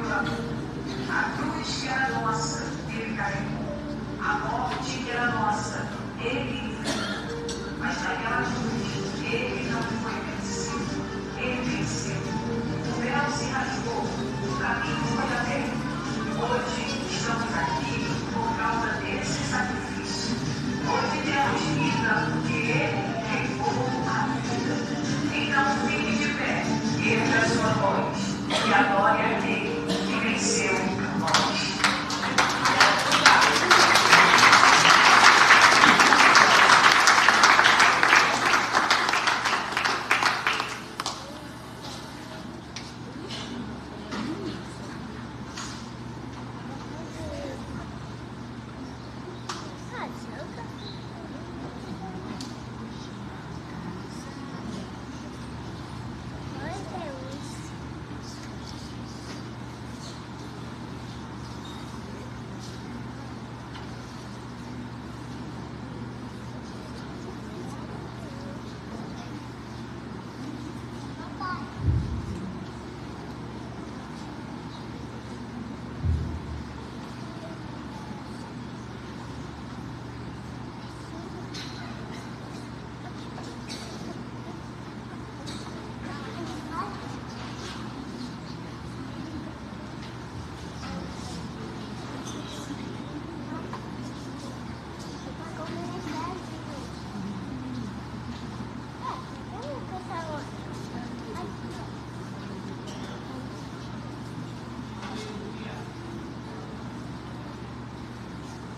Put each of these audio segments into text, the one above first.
A cruz que era nossa, ele carregou. A morte que era nossa, ele enfrentou. Mas naquela cruz, ele não foi vencido. Ele venceu. O véu se rasgou. O caminho foi aberto. Hoje estamos aqui por causa desse sacrifício. Hoje temos vida porque ele levou a vida. Então fique de pé, erga a sua voz e adore aquele que venceu por nós.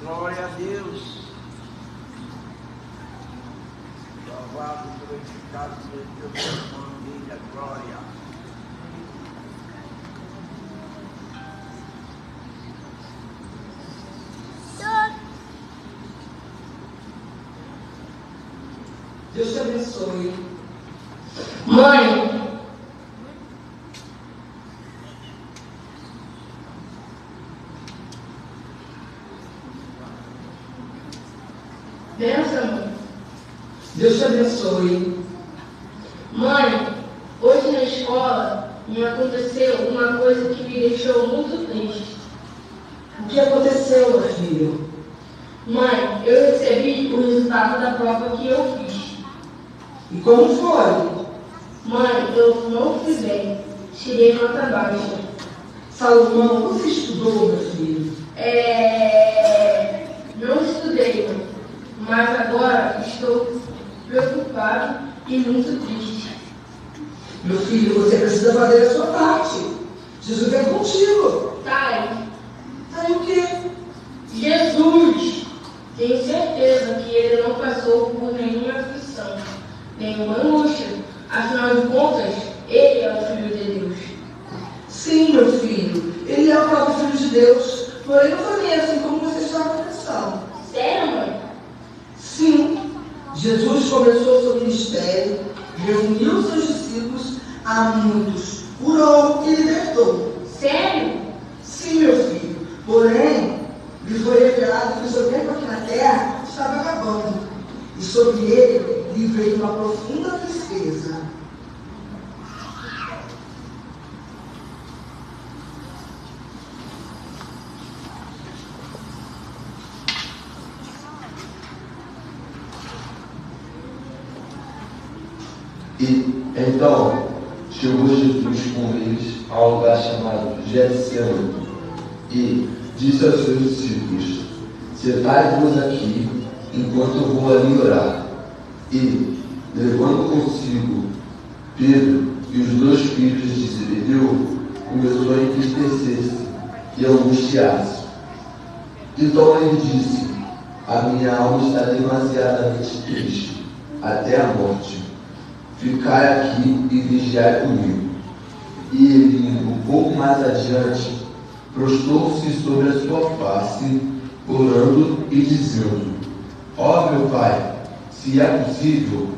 Glória a Deus. Louvado e glorificado seja Deus, seu nome, a glória. Deus te abençoe. Mãe, benção, mãe. Deus te abençoe. Mãe, hoje na escola me aconteceu uma coisa que me deixou muito triste. O que aconteceu, meu filho? Mãe, eu recebi o resultado da prova que eu fiz. E como foi? Mãe, eu não fui bem. Tirei nota baixa. Salomão, você estudou, meu filho? Não estudei, mãe. Mas agora estou preocupado e muito triste. Meu filho, você precisa fazer a sua parte. Jesus é contigo. Tá, Aí o quê? Jesus! Tenho certeza que ele não passou por nenhuma aflição, nenhuma angústia. Afinal de contas, ele é o Filho de Deus. Sim, meu filho. Ele é o próprio Filho de Deus. Porém, não foi assim como você estava pensando. Sério, mãe? Sim. Jesus começou seu ministério, reuniu seus discípulos, a muitos curou e libertou. Sério? Sim, meu filho. Porém, lhe foi revelado que o seu tempo aqui na terra estava acabando. E sobre ele lhe veio uma profunda tristeza. E então chegou Jesus com eles ao lugar chamado Getsemane e disse aos seus discípulos: sentai-vos aqui enquanto eu vou ali orar. E, levando consigo Pedro e os 2 filhos de Zebedeu, começou a entristecer-se e a angustiar-se. Então ele disse: a minha alma está demasiadamente triste, até a morte. Ficai aqui e vigiai comigo. E ele, indo um pouco mais adiante, prostrou-se sobre a sua face, orando e dizendo: ó meu Pai, se é possível,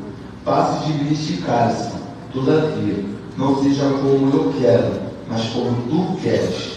passe de mim este cálice. Todavia, não seja como eu quero, mas como tu queres.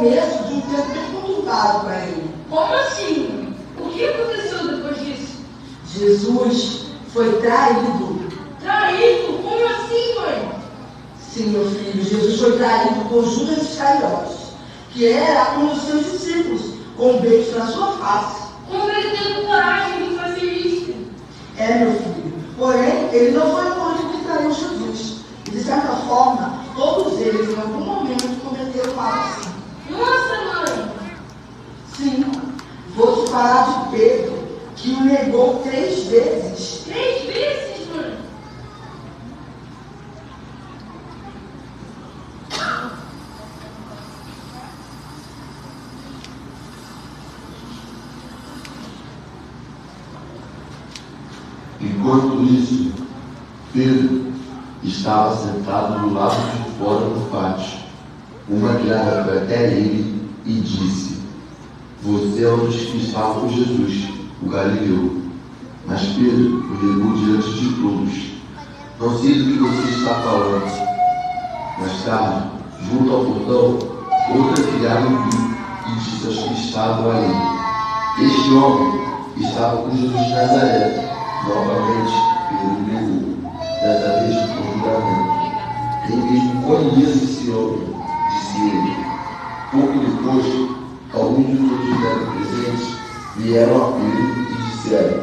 começo de um tempo bem conturbado para ele. Como assim? O que aconteceu depois disso? Jesus foi traído. Traído? Como assim, mãe? Sim, meu filho, Jesus foi traído por Judas Iscariotes, que era um dos seus discípulos, com um beijo na sua face. Como ele teve coragem de fazer isso? Meu filho. Porém, ele não foi o único que traiu Jesus. E, de certa forma, todos eles, em algum momento, cometeram algo assim. Nossa, mãe! Sim, vou te falar de Pedro, que o negou 3 vezes. 3 vezes, mãe? Enquanto isso, Pedro estava sentado do lado de fora do pátio. Uma criada foi até ele e disse: "Você é um dos que estava com Jesus, o Galileu." Mas Pedro o negou diante de todos: "Não sei do que você está falando." Mais tarde, junto ao portão, outra criada viu e disse aos que estavam ali: "Este homem estava com Jesus de Nazaré." Novamente, Pedro negou, dessa vez com juramento: "Nem mesmo conheço esse homem," disse ele. Pouco depois, alguns dos outros que eram presentes vieram a Pedro e disseram: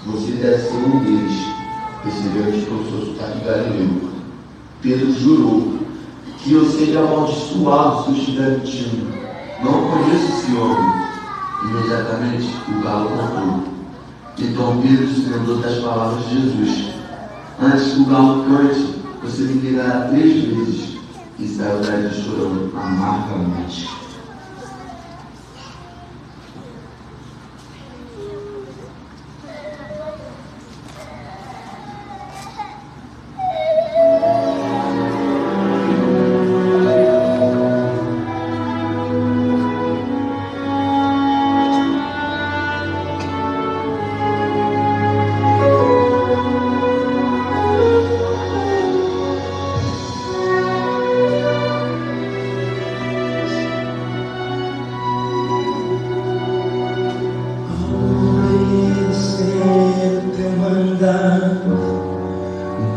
"Você deve ser um deles," percebendo pelo seu sotaque galileu. Pedro jurou: "Que eu seja amaldiçoado se eu estiver mentindo. Não conheço esse homem." Imediatamente, o galo cantou. Então Pedro se lembrou das palavras de Jesus: "Antes que o galo cante, você me negará 3 vezes." E saiu dali chorando amargamente.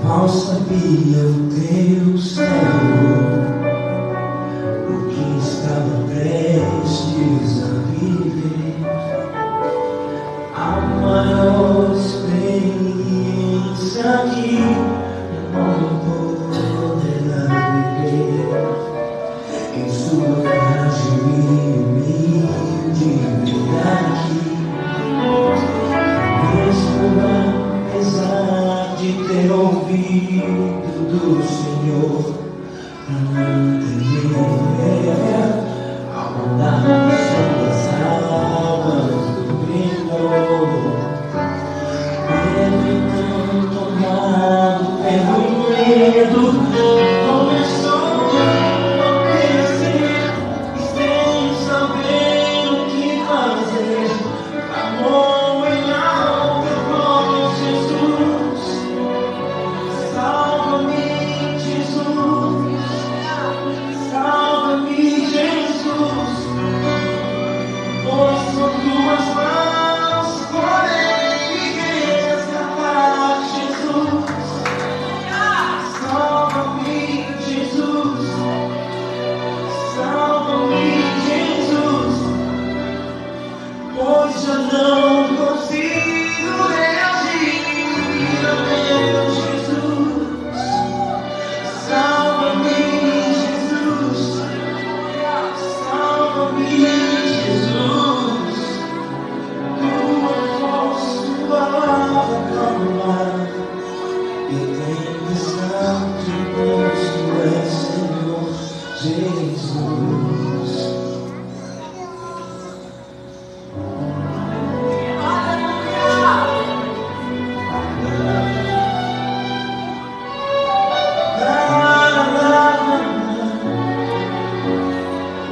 Mal sabia o teu céu o que estava prestes a viver, a maior experiência que não poderá viver em sua frágil e humilde vida aqui. Mesmo apesar de ter ouvido do Senhor, não temer ao andar sobre as águas do brilho. Ele não tomado pelo medo, começou a crescer e sem saber o que fazer, amor em alto glória. Jesus, salva-me, Jesus, salva-me, Jesus, pois são tuas mãos, porém me resgatar, Jesus. Salva-me, Jesus, salva-me, Jesus, pois já não consigo reagir a meu Jesus. Salva-me, Jesus, salva-me, Jesus, tua voz, tua palavra calma e tempestade posto é Senhor Jesus.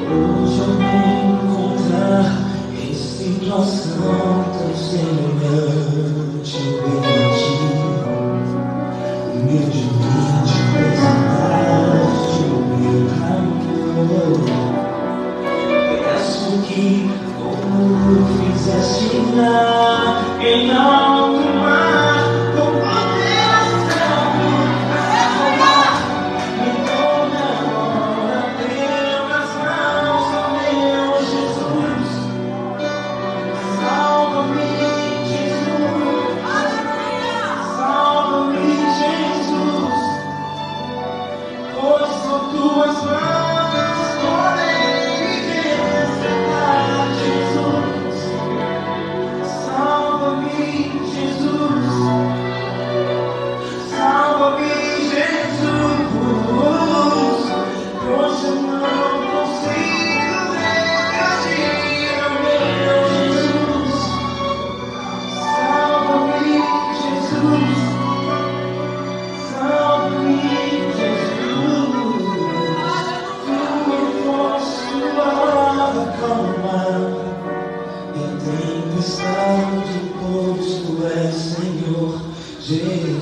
Hoje eu me encontrar em situação tão semelhante bem a ti, humildemente apresentar-te o meu amor. és Senhor Jesus.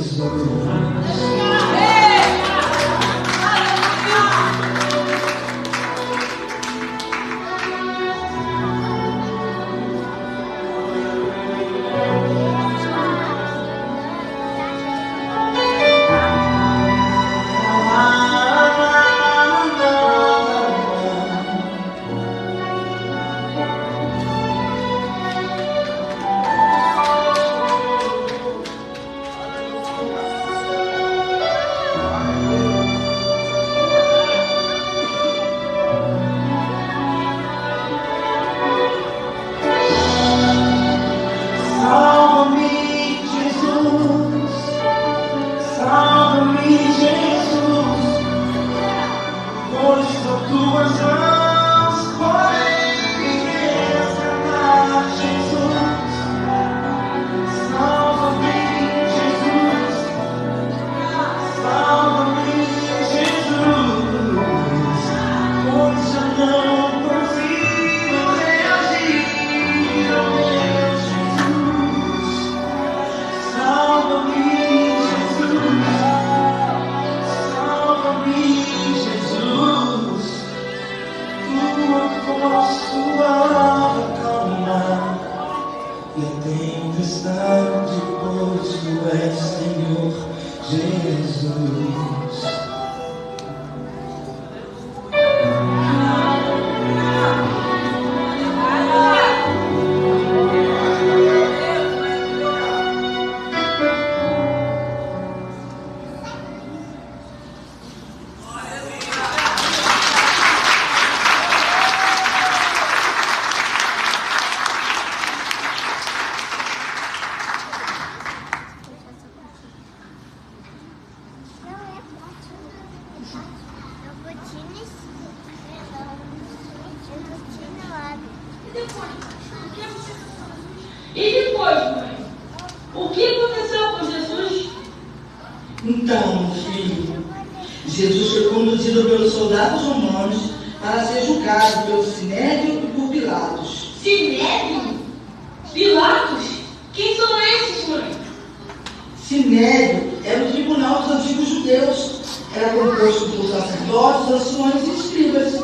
E depois, mãe? O que aconteceu com Jesus? Então, filho, Jesus foi conduzido pelos soldados romanos para ser julgado pelo Sinédrio e por Pilatos. Sinédrio? Pilatos? Quem são esses, mãe? Sinédrio era o tribunal dos antigos judeus. Era composto por sacerdotes, anciões e escribas.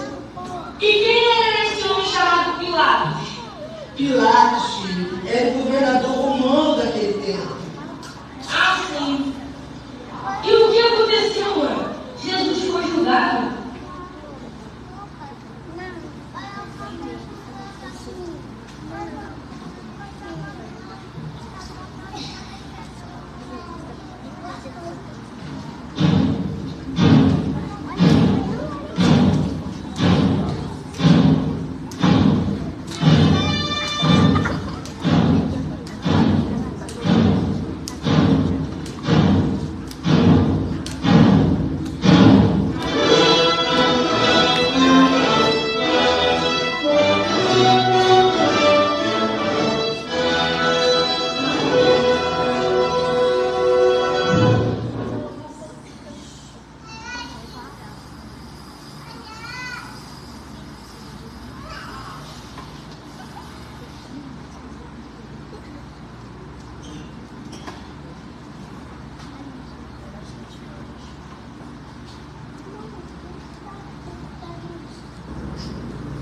E quem era esse homem chamado Pilatos? Pilatos, filho, era o governador romano daquele tempo. Ah, sim. E o que aconteceu, mãe? Jesus foi julgado?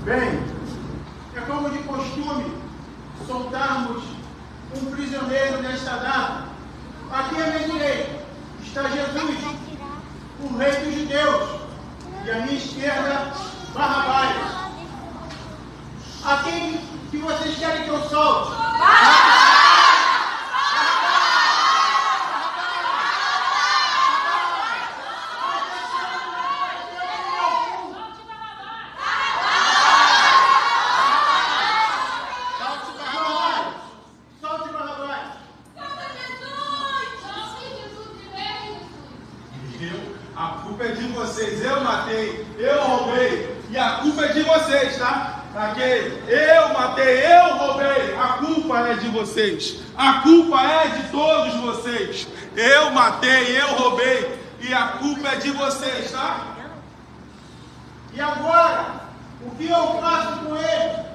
Bem, é como de costume soltarmos um prisioneiro nesta data. Aqui à minha direita está Jesus, o rei dos judeus, e à minha esquerda, Barrabás. A quem que vocês querem que eu solte? A culpa é de vocês, eu matei, eu roubei, e a culpa é de vocês, tá? Ok? Eu matei, eu roubei, a culpa é de vocês, a culpa é de todos vocês. Eu matei, eu roubei, e a culpa é de vocês, tá? E agora, o que eu faço com ele?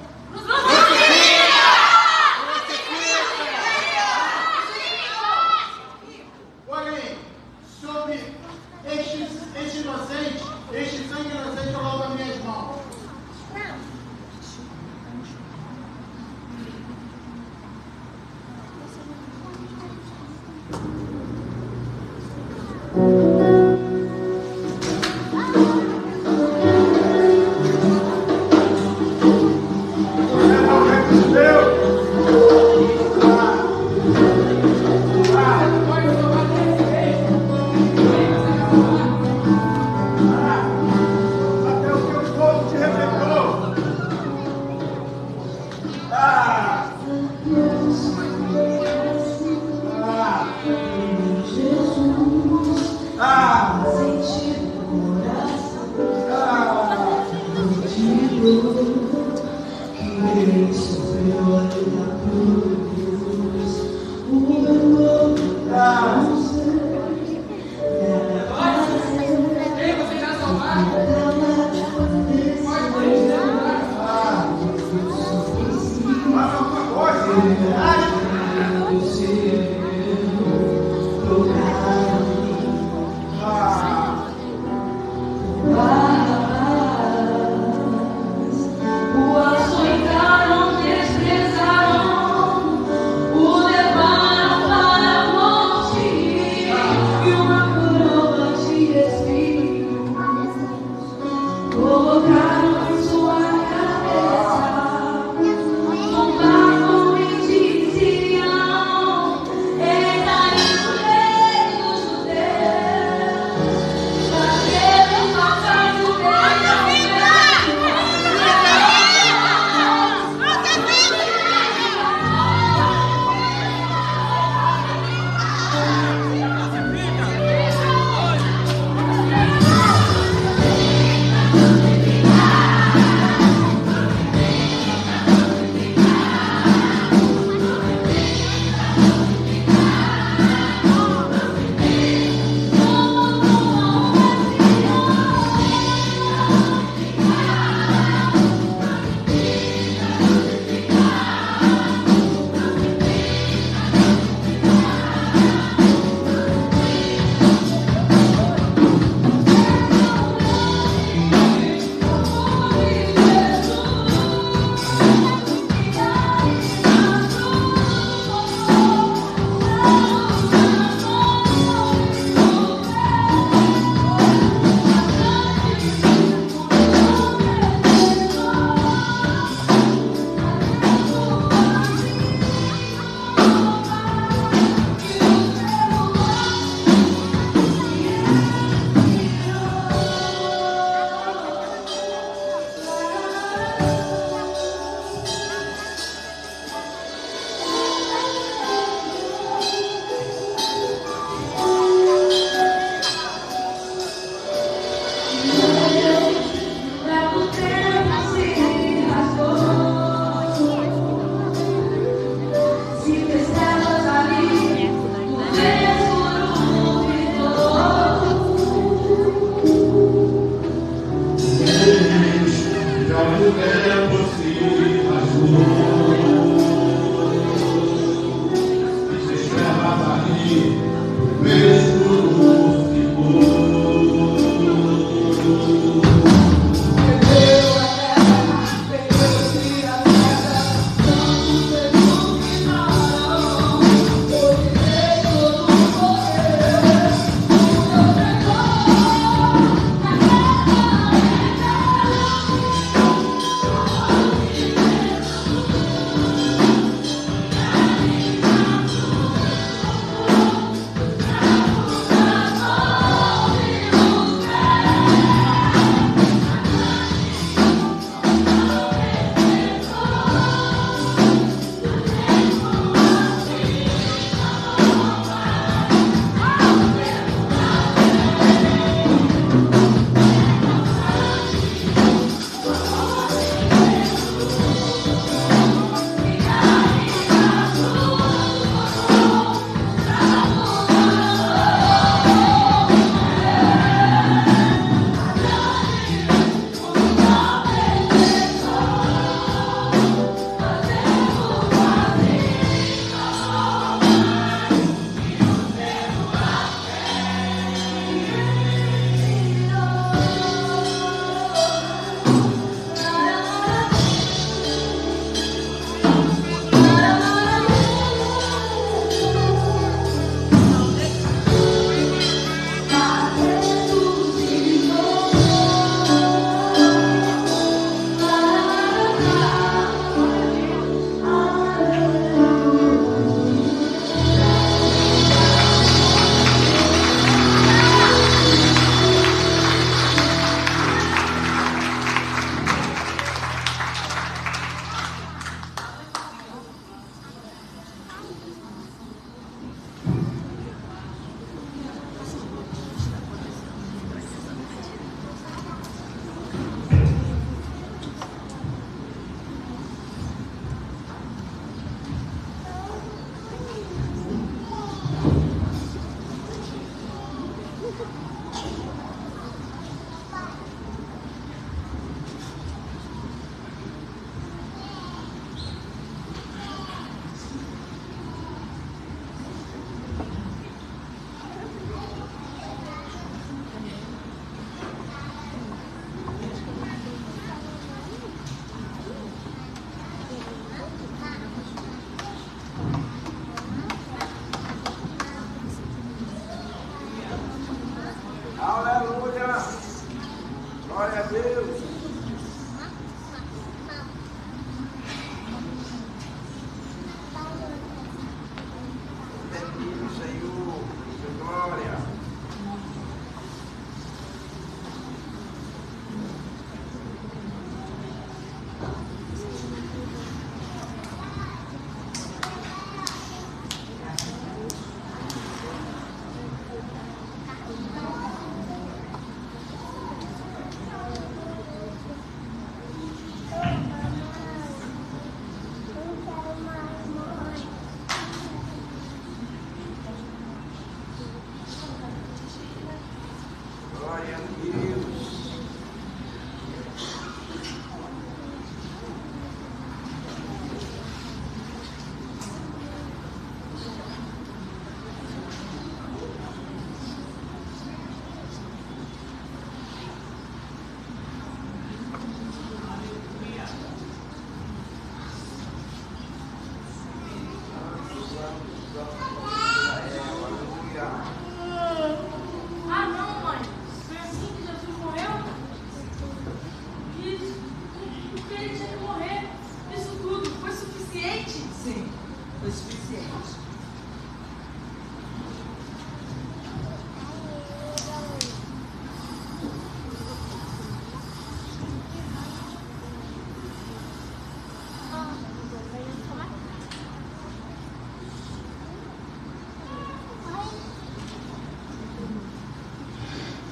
Ah! Glória a Deus. Bendito Senhor, glória. Glória a Deus. Ah, não, mãe. Foi assim que Jesus morreu? Isso. Porque ele tinha que morrer. Isso tudo foi suficiente? Sim, foi suficiente.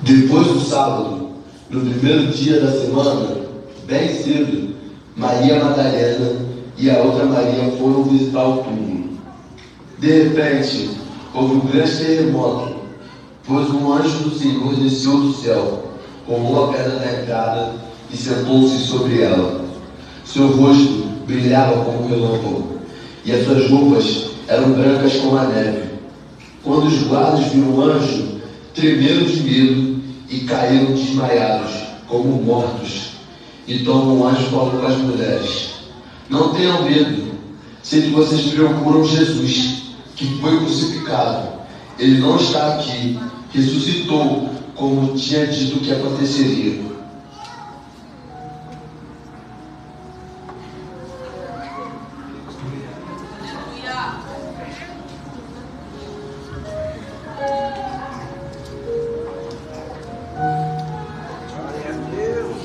Depois do sábado, no primeiro dia da semana, bem cedo, Maria Madalena e a outra Maria foram visitar o túmulo. De repente, houve um grande terremoto, pois um anjo do Senhor desceu do céu, rolou a pedra da entrada e sentou-se sobre ela. Seu rosto brilhava como um relâmpago, e as suas roupas eram brancas como a neve. Quando os guardas viram o anjo, tremeram de medo e caíram desmaiados, como mortos. Então o anjo falou com as mulheres: não tenham medo, sei que vocês procuram Jesus, que foi crucificado. Ele não está aqui, ressuscitou, como tinha dito que aconteceria. Glória a Deus.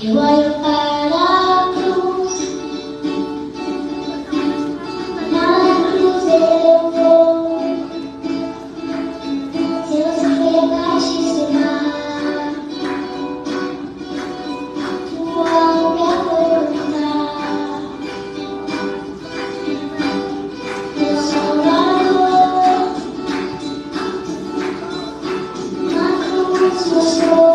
Eu olho para a cruz, na cruz eu vou. Se você foi baixíssima, tua obra voltar. Meu Salvador, na cruz mostrou.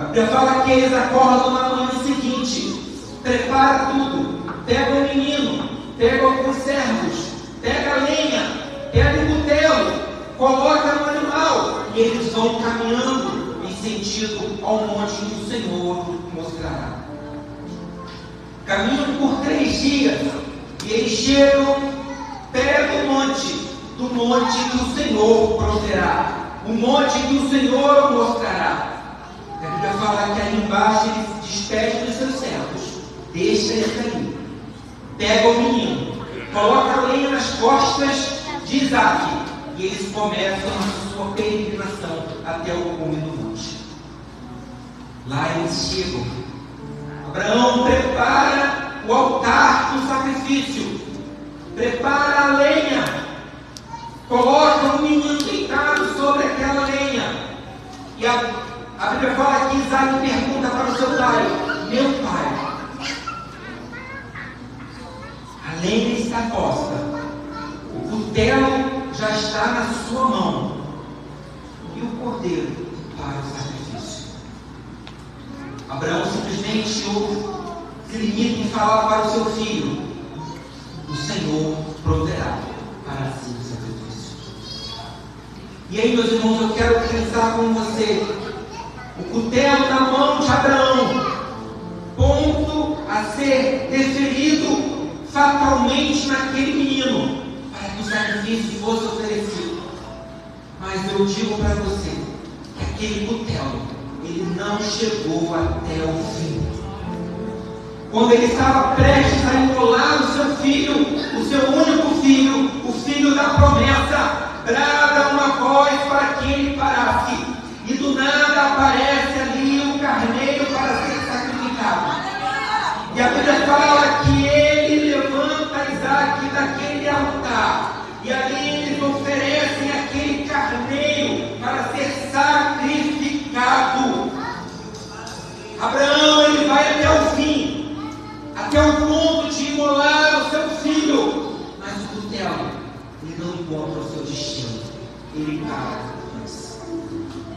A Bíblia fala que eles acordam na manhã seguinte, prepara tudo, pega o menino, pega alguns servos, pega a lenha, pega o cutelo, coloca no animal e eles vão caminhando em sentido ao monte que o Senhor mostrará. Caminham por 3 dias e eles chegam perto do monte que o Senhor proverá, o monte que o Senhor mostrará. A Bíblia fala que ali embaixo ele se despede dos seus servos, deixa eles ali, pega o menino, coloca a lenha nas costas de Isaac e eles começam a sua peregrinação até o cume do monte. Lá eles chegam. Abraão prepara o altar do sacrifício, prepara a lenha, coloca o menino deitado sobre aquela lenha. E a Bíblia fala que Isaac pergunta para o seu pai: meu pai, a lenha está posta, o cutelo já está na sua mão, e o cordeiro para o sacrifício. Abraão simplesmente se limita em falar para o seu filho: o Senhor proverá para si o sacrifício. E aí, meus irmãos, eu quero pensar com você: o cutelo na mão de Abraão, ponto a ser deferido fatalmente naquele menino, para que o sacrifício fosse oferecido. Mas eu digo para você que aquele cutelo, ele não chegou até o fim. Quando ele estava prestes a imolar o seu filho, o seu único filho, o filho da promessa, brada uma voz para que ele parasse. E do nada aparece ali o carneiro para ser sacrificado. E a Bíblia fala que ele levanta Isaac daquele altar. E ali eles oferecem aquele carneiro para ser sacrificado. Abraão, ele vai até o fim, até o ponto de imolar o seu filho. Mas o cutelo, ele não encontra o seu destino. Ele para.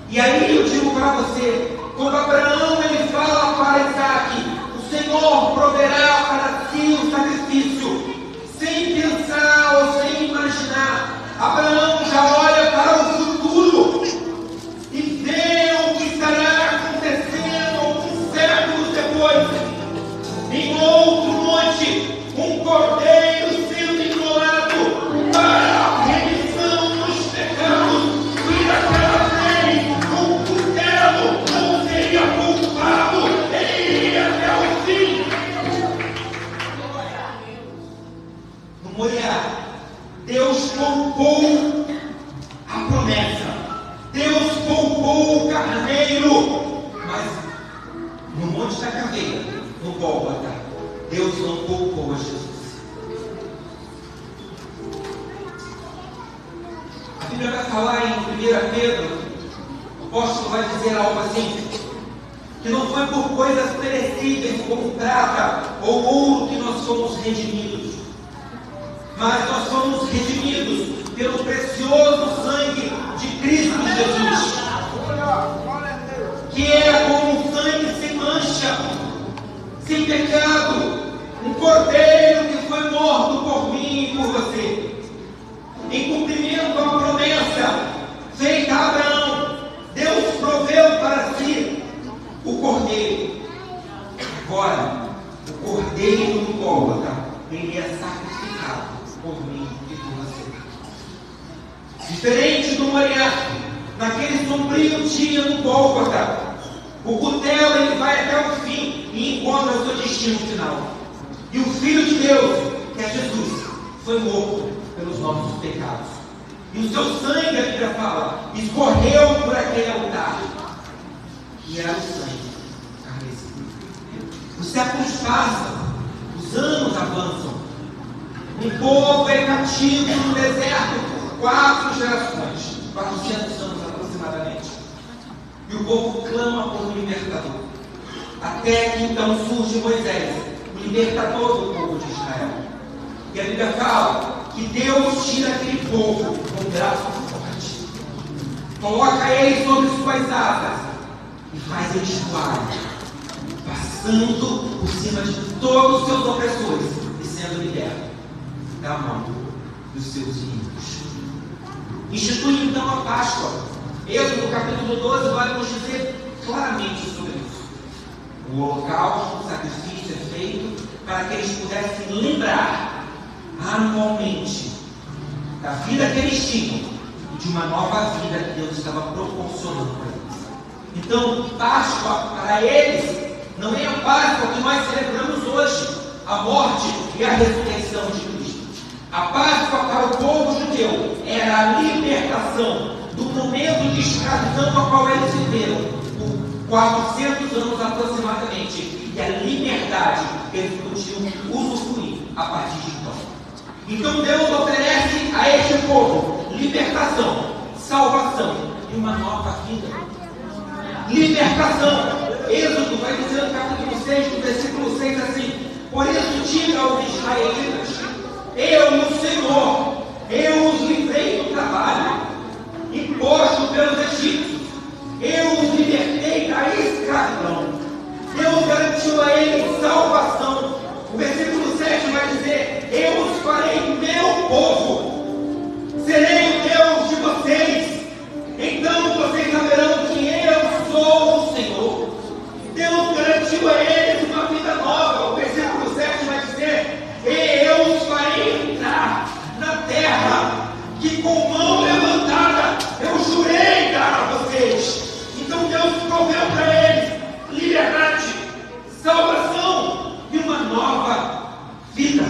E aí eu digo para você, quando Abraão ele fala para Isaac: o Senhor proverá para si o sacrifício, sem pensar ou sem imaginar, Abraão já olha para o futuro e vê o que estará acontecendo alguns séculos depois. Em outro monte, um cordeiro sendo imolado para a remissão dos pecados, e daquela vez o cutelo não seria culpado, ele iria até o fim. No Moriá, Deus poupou a promessa, Deus poupou o carneiro, mas no Monte da Caveira, no Gólgota, Deus não poupou a Jesus. A Bíblia vai falar em 1 Pedro, o apóstolo vai dizer algo assim: que não foi por coisas perecíveis como prata ou ouro que nós somos redimidos, mas nós somos redimidos pelo precioso sangue de Cristo Jesus, que é como um sangue sem mancha, sem pecado, um cordeiro que foi morto por mim e por você, em cumprimento à promessa feita a Abraão. Deus proveu para si o cordeiro. Agora, o cordeiro do Gólgota, ele é sacrificado por mim e por você. Diferente do Moriá, naquele sombrio dia no Gólgota, o cutelo ele vai até o fim e encontra o seu destino final. E o Filho de Deus, que é Jesus, foi morto pelos nossos pecados. E o seu sangue, a Bíblia fala, escorreu por aquele altar. E era o sangue carmesí. Os séculos passam, os anos avançam. Um povo é cativo no deserto por 4 gerações, 400 anos aproximadamente. E o povo clama por um libertador. Até que então surge Moisés, o libertador do povo de Israel. E a Bíblia fala que Deus tira aquele povo com um braço forte, coloca eles sobre suas asas e faz eles voarem, passando por cima de todos os seus opressores e sendo liberto da mão dos seus inimigos. Institui então a Páscoa. Êxodo capítulo 12 vai nos dizer claramente sobre isso. O holocausto, o sacrifício é feito para que eles pudessem lembrar anualmente da vida que eles tinham e de uma nova vida que Deus estava proporcionando para eles. Então, Páscoa para eles não é a Páscoa que nós celebramos hoje, a morte e a ressurreição de Cristo. A Páscoa para o povo judeu era a libertação do momento de escravidão a qual eles viveram por 400 anos aproximadamente, e a liberdade que eles podiam usufruir a partir de então. Então Deus oferece a este povo libertação, salvação e uma nova vida. Libertação. Êxodo vai dizer no capítulo 6, no versículo 6 assim: por isso diga aos israelitas, eu, o Senhor, eu os livrei do trabalho imposto pelos egípcios, eu os libertei da escravidão. Deus garantiu a eles salvação. O versículo 7 vai dizer: eu os farei meu povo, serei o Deus de vocês, então vocês saberão que eu sou o Senhor. Deus garantiu a eles uma vida nova. O versículo 7 vai dizer: e eu os farei entrar na terra que com mão levantada eu jurei dar a vocês. Então Deus proveu para eles liberdade, salvação e uma nova vida.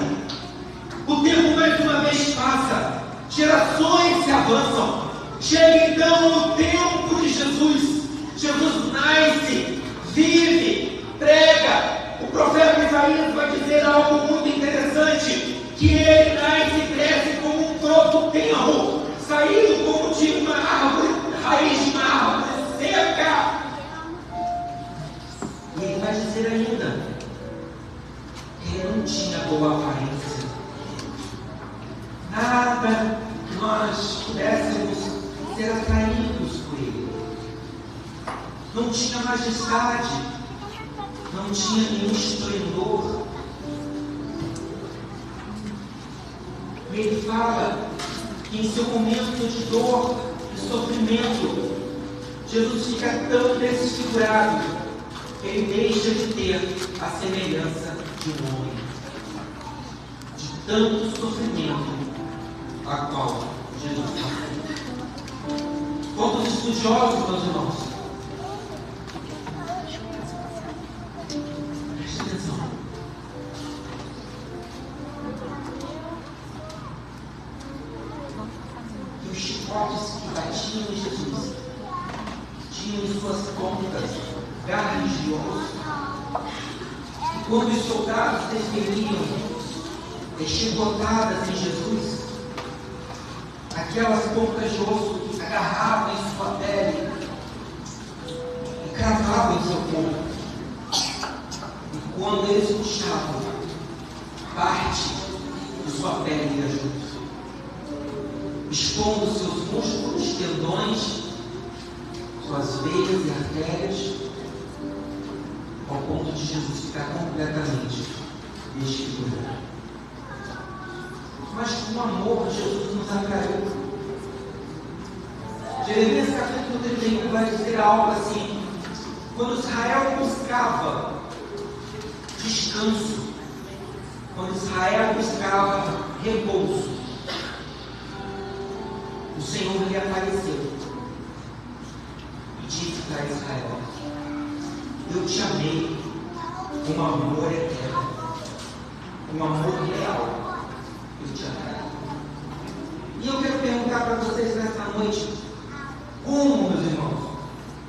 O tempo mais uma vez passa, gerações se avançam. Chega então o tempo de Jesus. Jesus nasce, vive, prega. O profeta Isaías vai dizer algo muito interessante: que ele nasce e cresce como um broto tenro, saído como de uma árvore, raiz de uma árvore seca. E ele vai dizer ainda que ele não tinha boa aparência. Nada que nós pudéssemos ser atraídos por ele. Não tinha majestade, não tinha nenhum esplendor. E ele fala que em seu momento de dor e sofrimento, Jesus fica tão desfigurado que ele deixa de ter a semelhança de um homem. De tanto sofrimento a qual Jesus passou. Quantos estudiosos, meus irmãos, preste atenção. Que os chicotes que batiam em Jesus tinham em suas pontas garras de osso. E quando os soldados desferiam chicotadas em Jesus, aquelas pontas de osso agarravam em sua pele e cravavam em seu corpo. E quando eles puxavam, parte de sua pele ia junto, expondo seus músculos, tendões, suas veias e artérias, ao ponto de Jesus ficar completamente desfigurado. Mas com amor, Jesus nos atraiu. Jeremias capítulo 31 vai dizer algo assim: quando Israel buscava descanso, quando Israel buscava repouso, o Senhor lhe apareceu e disse para Israel: eu te amei com amor eterno, com amor real. Eu te amei. E eu quero perguntar para vocês nesta noite: como, meus irmãos,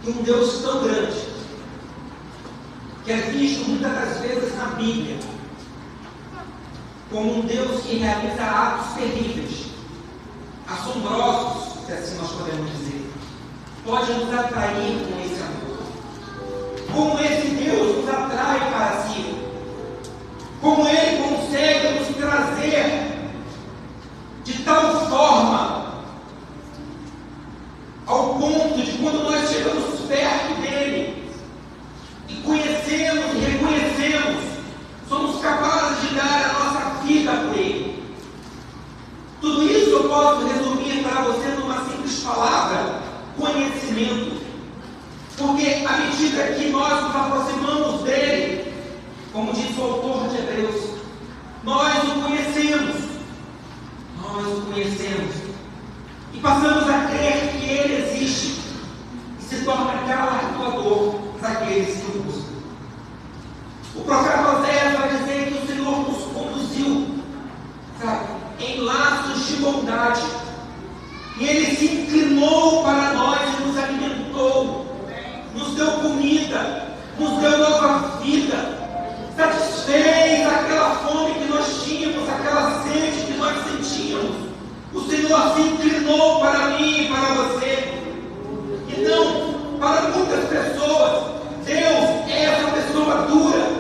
que um Deus tão grande, que é visto muitas das vezes na Bíblia como um Deus que realiza atos terríveis, assombrosos, se assim nós podemos dizer, pode nos atrair com esse amor? Como esse Deus nos atrai para si? Como Ele consegue nos trazer de tal forma ao ponto de quando nós chegamos perto dele e conhecemos e reconhecemos nos aproximamos dele, como diz o autor de Hebreus, nós o conhecemos, e passamos a crer que ele existe, e se torna galardoador daqueles que o buscam. O profeta Oséias vai dizer que o Senhor nos conduziu, sabe, em laços de bondade, e ele se inclinou para nós e nos alimentou, nos deu comida, nos deu nova vida, satisfez aquela fome que nós tínhamos, aquela sede que nós sentíamos. O Senhor se inclinou para mim e para você. Então, para muitas pessoas, Deus é essa pessoa dura,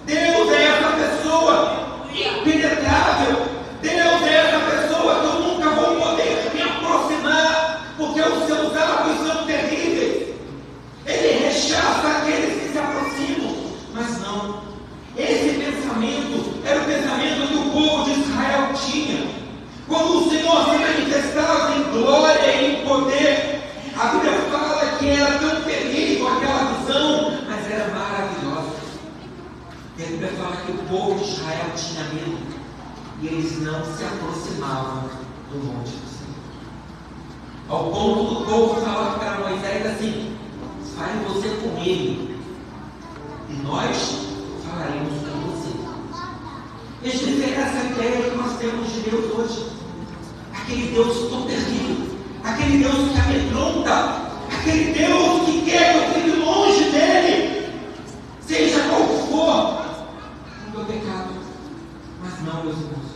Deus é essa pessoa impenetrável, Deus é essa pessoa que eu nunca vou poder me aproximar, porque os seus atos são terríveis. Ele rechaça aqueles que se aproximam, mas não. Esse pensamento era o pensamento que o povo de Israel tinha. Quando o Senhor se manifestava em glória e em poder, a Bíblia fala que era tão terrível aquela visão, mas era maravilhosa. E a Bíblia fala que o povo de Israel tinha medo, e eles não se aproximavam do monte do Senhor. Ao ponto do povo falar para Moisés assim: fale você com ele, e nós falaremos com você. Esta é essa ideia que nós temos de Deus hoje. Aquele Deus tão terrível, aquele Deus que amedronta, aquele Deus que quer que eu fique longe dele, seja qual for o meu pecado. Mas não, meus irmãos,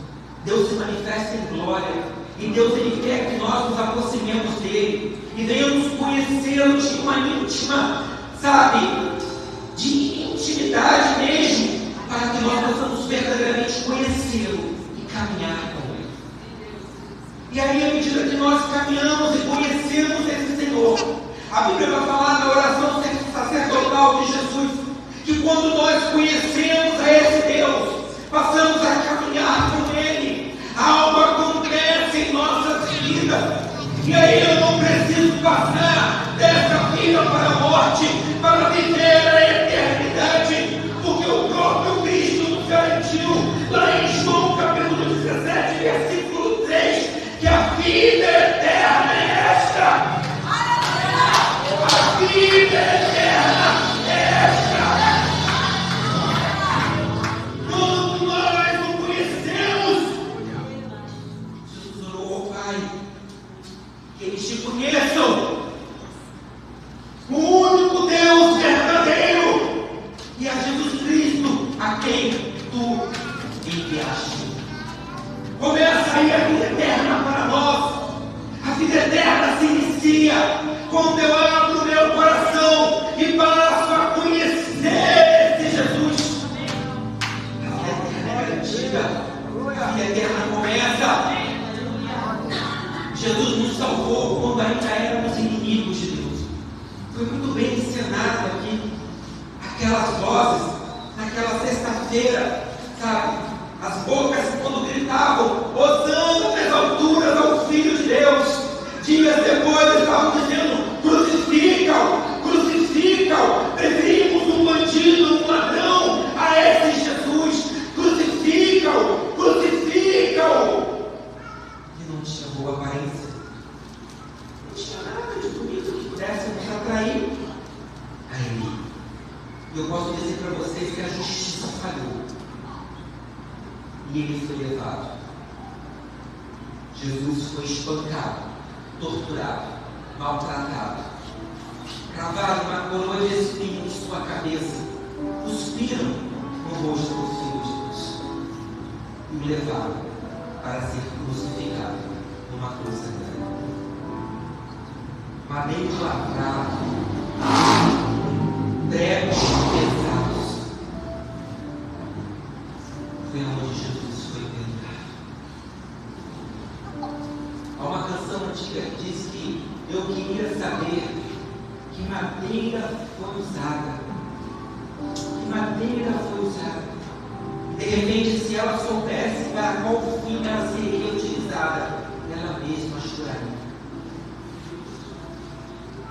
Deus se manifesta em glória, e Deus ele quer que nós nos aproximemos dele e venhamos conhecê-lo de uma íntima, sabe, de intimidade mesmo, para que nós possamos verdadeiramente conhecê-lo e caminhar com ele. E aí, à medida que nós caminhamos e conhecemos esse Senhor, a Bíblia vai falar na oração sacerdotal de Jesus, que quando nós conhecemos a esse Deus, passamos a caminhar com ele, algo acontece em nossas vidas, e aí eu não preciso passar dessa vida para a morte, para viver a eternidade, porque o próprio Cristo nos garantiu, lá em João capítulo 17, versículo 3, que a vida eterna é esta. A vida eterna é esta. Quando nós o conhecemos, Jesus orou, Pai, que eles te conheçam, o único Deus verdadeiro, e a Jesus Cristo, a quem tu enviaste. Começa aí a vida eterna para nós. A vida eterna se inicia quando eu abro o meu coração e passo a conhecer esse Jesus. A vida eterna é garantida. A vida eterna começa. Jesus nos salvou quando ainda éramos inimigos de Deus. Foi muito bem ensinado aqui. Aquelas vozes, naquela sexta-feira, sabe? As bocas quando gritavam, hosana nas alturas ao Filho de Deus. Dias depois estavam dizendo, crucificam, crucificam. Preferimos um bandido, um ladrão, a esse Jesus. Crucificam, crucificam. E não tinha boa aparência. Não tinha nada de bonito que pudesse nos atrair a ele. E eu posso dizer para vocês que a justiça falhou. E ele foi levado. Jesus foi espancado, torturado, maltratado. Cravaram uma coroa de espinhos em sua cabeça. Cuspiram no rosto do Filho de Deus. E o levaram para ser crucificado numa cruz sagrada. Madeiro lavrado, pregos pesados. Foi onde Jesus foi pendurado. Há uma canção antiga que diz que eu queria saber que madeira foi usada. Que madeira foi usada. De repente, se ela soubesse para qual fim ela seria utilizada, ela mesma choraria.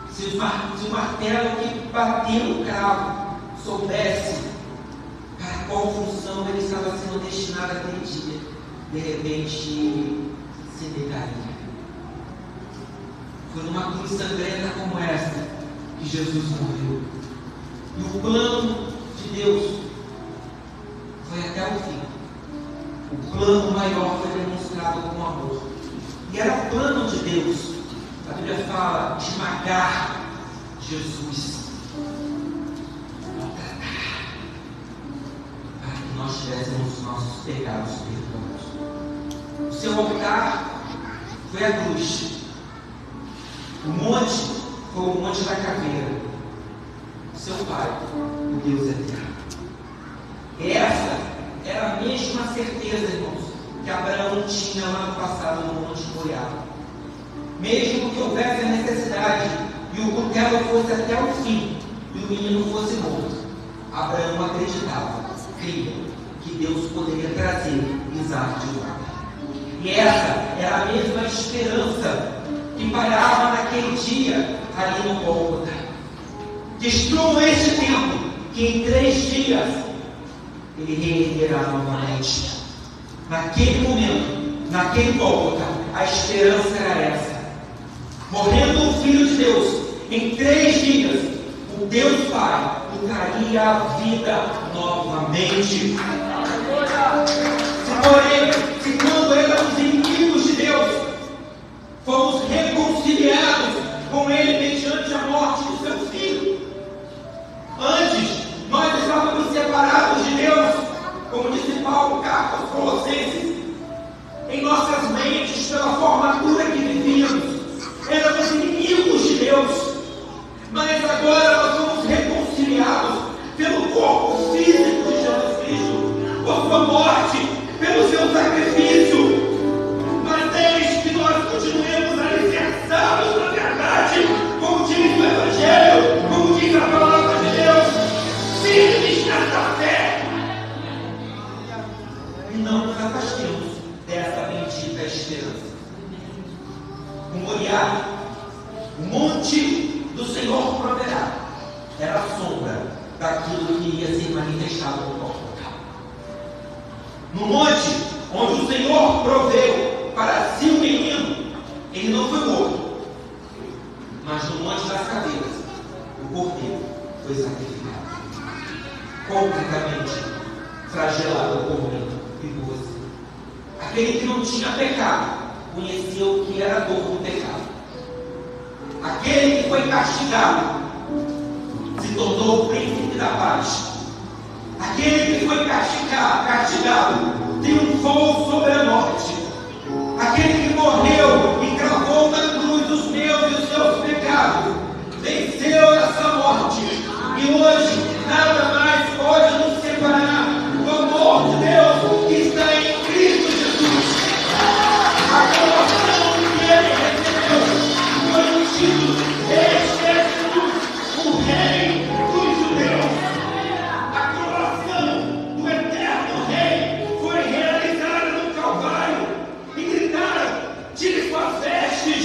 Se o martelo que bateu o cravo soubesse para qual função ele estava sendo destinado aquele dia, de repente se negaria. Foi numa cruz sangrenta como essa que Jesus morreu. E o plano de Deus foi até o fim. O plano maior foi demonstrado com amor. E era o plano de Deus. A Bíblia fala esmagar Jesus. Para que nós tivéssemos os nossos pecados perdoados. O seu altar foi a cruz. O monte foi o monte da caveira. O seu Pai, o Deus eterno. Essa era a mesma certeza, irmãos, que Abraão tinha lá no passado no Monte Moriá. Mesmo que houvesse a necessidade e o cutelo fosse até o fim e o menino fosse morto, Abraão acreditava, cria, que Deus poderia trazer Isaac de volta. E essa era a mesma esperança que pairava naquele dia ali no Gólgota. Destruam este templo, que em 3 dias ele reerguerá novamente. Naquele momento, naquele Gólgota, a esperança era essa. Morrendo o Filho de Deus, em 3 dias, o Deus Pai lhe traria a vida novamente. Se quando éramos inimigos de Deus, fomos reconciliados com Ele mediante a morte do seu Filho. Antes, nós estávamos separados de Deus, como disse Paulo, carta aos Colossenses, em nossas mentes, pela formatura que vivíamos. Éramos inimigos de Deus, mas agora nós somos reconciliados pelo corpo físico de Jesus Cristo, por sua morte, pelo seu sacrifício. Mas desde que nós continuemos alicerçados na verdade, como diz o Evangelho, como diz a palavra de Deus, firmes nessa fé, e não nos afastemos dessa bendita esperança. O Moriá, o monte do Senhor proverá, era a sombra daquilo que ia ser manifestado no Gólgota. No monte onde o Senhor proveu para si o menino, ele não foi morto, mas no monte das caveiras, o cordeiro foi sacrificado, completamente flagelado por mim e por você. Aquele que não tinha pecado conhecia o que era a dor do pecado. Aquele que foi castigado se tornou o príncipe da paz. Aquele que foi castigado triunfou sobre a morte. Aquele que morreu e cravou na cruz os meus e os seus pecados venceu essa morte. E hoje nada mais pode nos separar do amor de Deus que está em Cristo Jesus. A coroação que ele recebeu foi o título: este é Jesus, o Rei dos Judeus. A coroação do eterno Rei foi realizada no Calvário. E gritaram: tire suas vestes,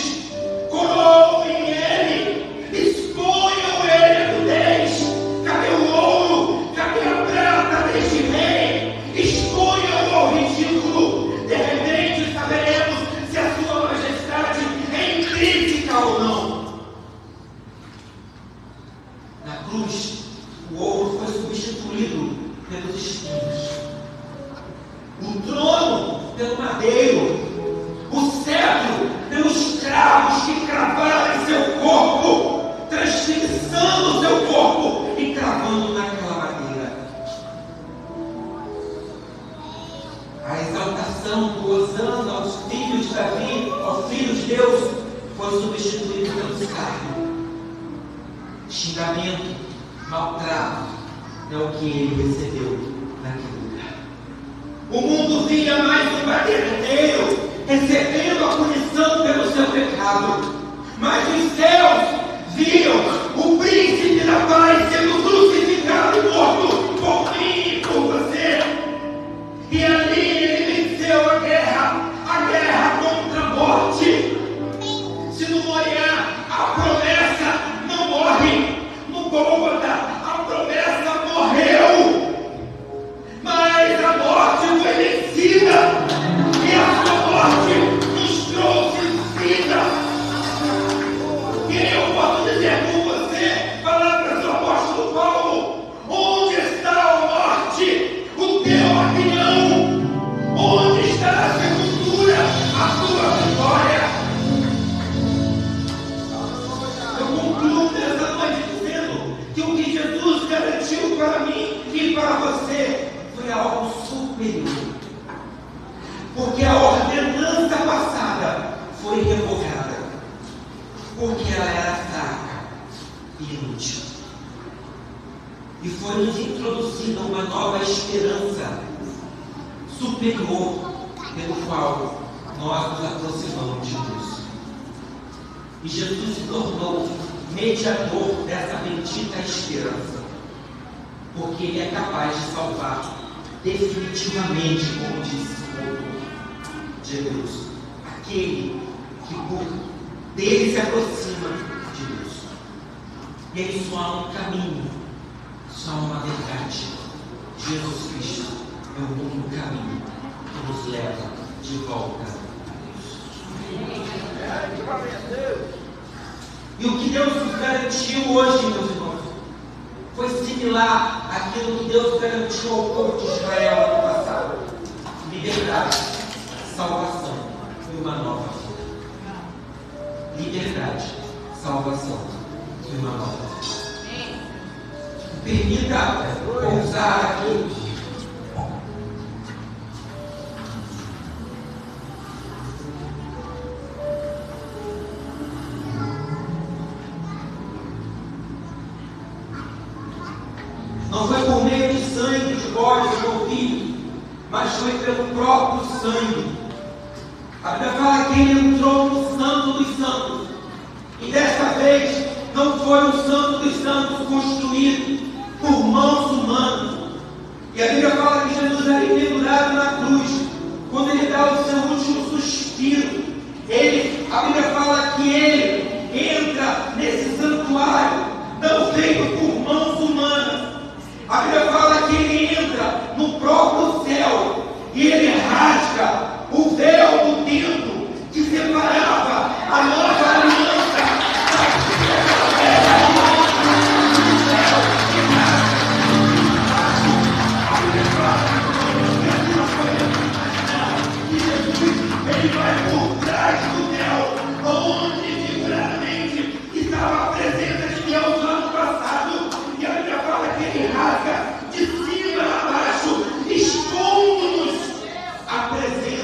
coroem ele, exponham ele a nudez. Cadê o ouro? Cadê a prata deste rei? Exponham ao ridículo. De repente saberemos se a sua majestade é intrínseca ou não. Na cruz, o ouro foi substituído pelos espinhos, o trono pelo madeiro, o cetro pelos cravos que cravaram em seu corpo, transfixando o seu corpo e cravando naquela madeira. A exaltação do Hosana aos filhos de Davi, ao Filho de Deus, foi substituído pelo escárnio. Xingamento, maltrato é o que ele recebeu naquele lugar. O mundo via mais um baterneiro recebendo a punição pelo seu pecado, mas os céus viam o príncipe da paz sendo crucificado e morto por mim e por você. E ali ele venceu a guerra contra a morte. Se no Moriá a promessa não morre, no Gólgota a promessa superior. Porque a ordenança passada foi revogada. Porque ela era fraca e inútil. E foi nos introduzida uma nova esperança superior, pelo qual nós nos aproximamos de Deus. E Jesus se tornou mediador dessa bendita esperança, porque Ele é capaz de salvar definitivamente, como disse o autor de Hebreus, aquele que por dele se aproxima de Deus. E aí só há um caminho, só há uma verdade. Jesus Cristo é o único caminho que nos leva de volta a Deus. E o que Deus nos garantiu hoje, meus irmãos, foi similar àquilo que Deus garantiu ao povo de Israel no passado: liberdade, salvação e uma nova vida. Liberdade, salvação e uma nova vida. Permita pousar aqui. Não foi por meio de sangue, de bode, de novilho, mas foi pelo próprio sangue. A Bíblia fala que Ele entrou no Santo dos Santos. E desta vez não foi o Santo dos Santos construído por mãos humanas. E a Bíblia fala que Jesus era pendurado na cruz. Quando Ele dá o seu último suspiro, a Bíblia fala que Ele entra nesse santuário, não feito por mãos humanas. A Bíblia fala que Ele entra no próprio céu e Ele rasga o véu do templo que separava a nova aliança Ele vai por trás do véu, onde figuradamente estava a presença de Deus no ano passado. E a Bíblia fala que Ele rasga de cima a baixo, expondo-nos a presença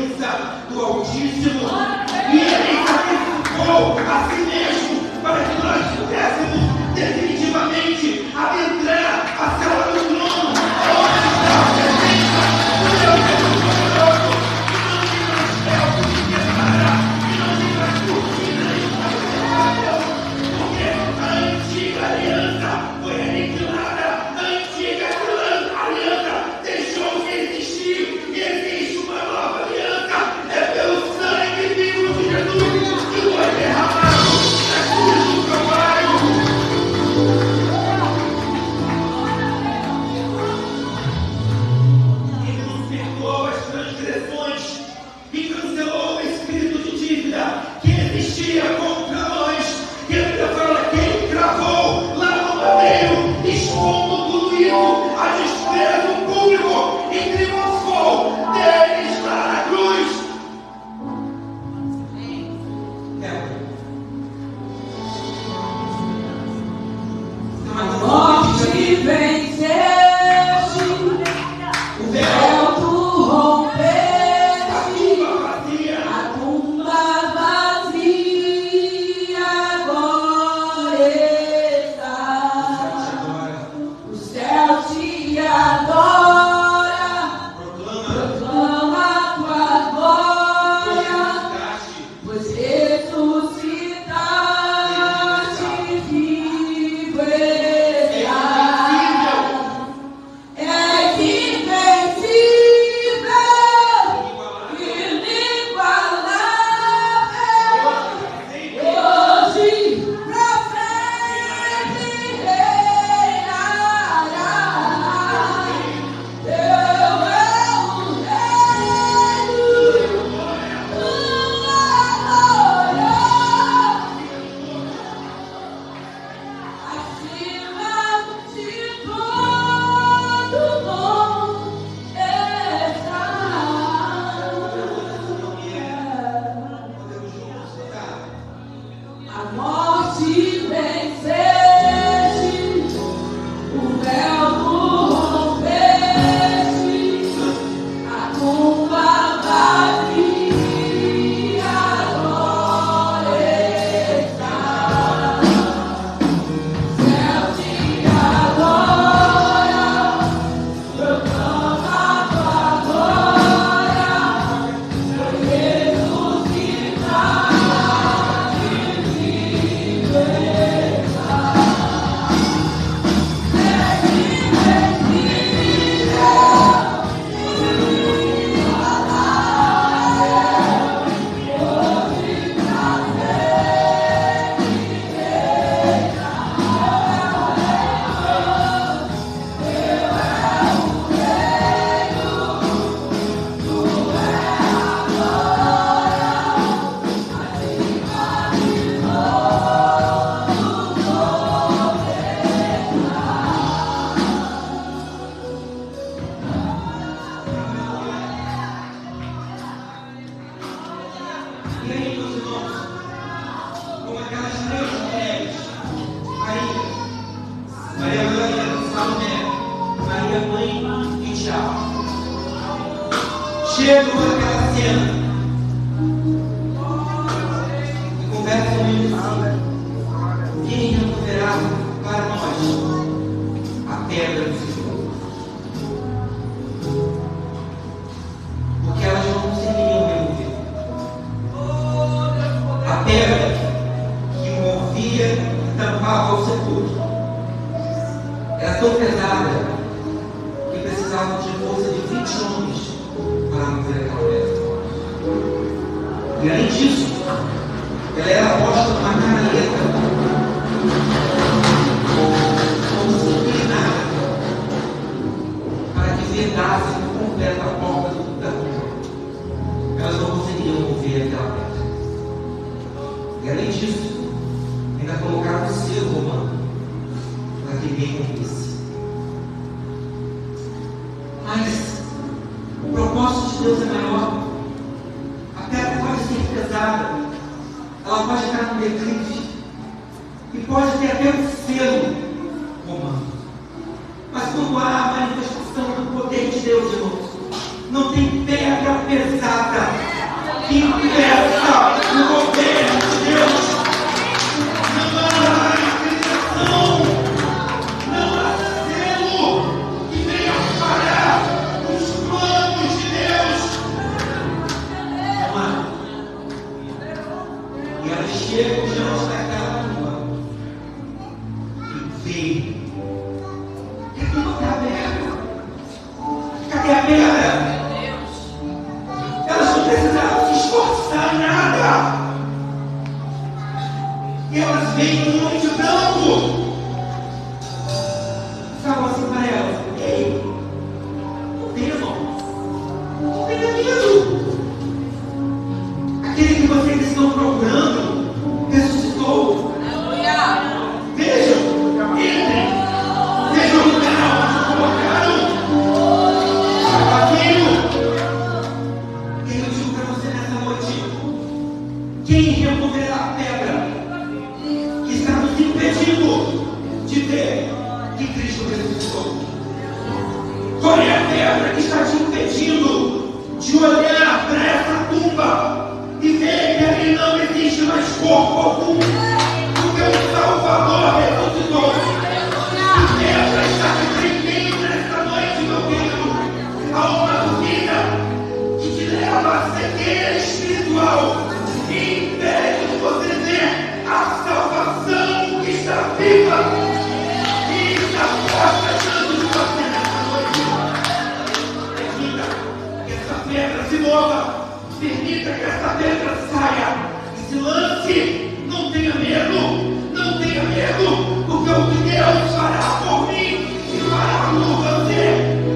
chegam àquela cena e conversam comigo assim: quem removerá para nós a pedra do Senhor? Porque elas não conseguiriam remover a pedra que movia e tampava o sepulcro. Era tão pesada que precisavam de força de 20 homens para mover aquela pedra. E além disso, ela era posta numa canaleta, como se inclinada, para que vedasse por completo a porta da rua. Elas não conseguiriam mover aquela pedra. E além disso, ainda colocaram o selo romano para que ninguém rompesse. Mas o propósito de Deus é maior. A pedra pode ser pesada, ela pode estar no declive e pode ter até um selo romano. Mas quando há a manifestação do poder de Deus, irmãos, não tem pedra pesada que impeça o governo de Deus. Não há manifestação, não há selo que venha parar os planos de Deus. Não há. E elas chegam diante daquela rua e veem: cadê a pedra? Cadê a pedra? Elas não precisaram se esforçar nada. E elas veem um homem de branco. Falam assim para elas: ei, não tenha não tenha medo. Aquele que vocês estão procurando ressuscitou. Vejam, entrem. Vejam o lugar onde colocaram. E eu digo para você nessa noite: quem removerá a pedra que está nos impedindo de ver que Cristo ressuscitou? Qual é a pedra que está te impedindo de olhar para essa tumba e ver que ali não existe mais corpo algum, porque o Salvador ressuscitou? A pedra está te prendendo nesta noite, meu querido, a uma vida que te leva à cegueira espiritual e impede de você ver a salvação que está viva e está posta diante de você nesta noite. Permita que essa pedra se mova, permita que essa pedra saia e se lance. Não tenha medo, não tenha medo, porque o que Deus fará por mim e fará por você,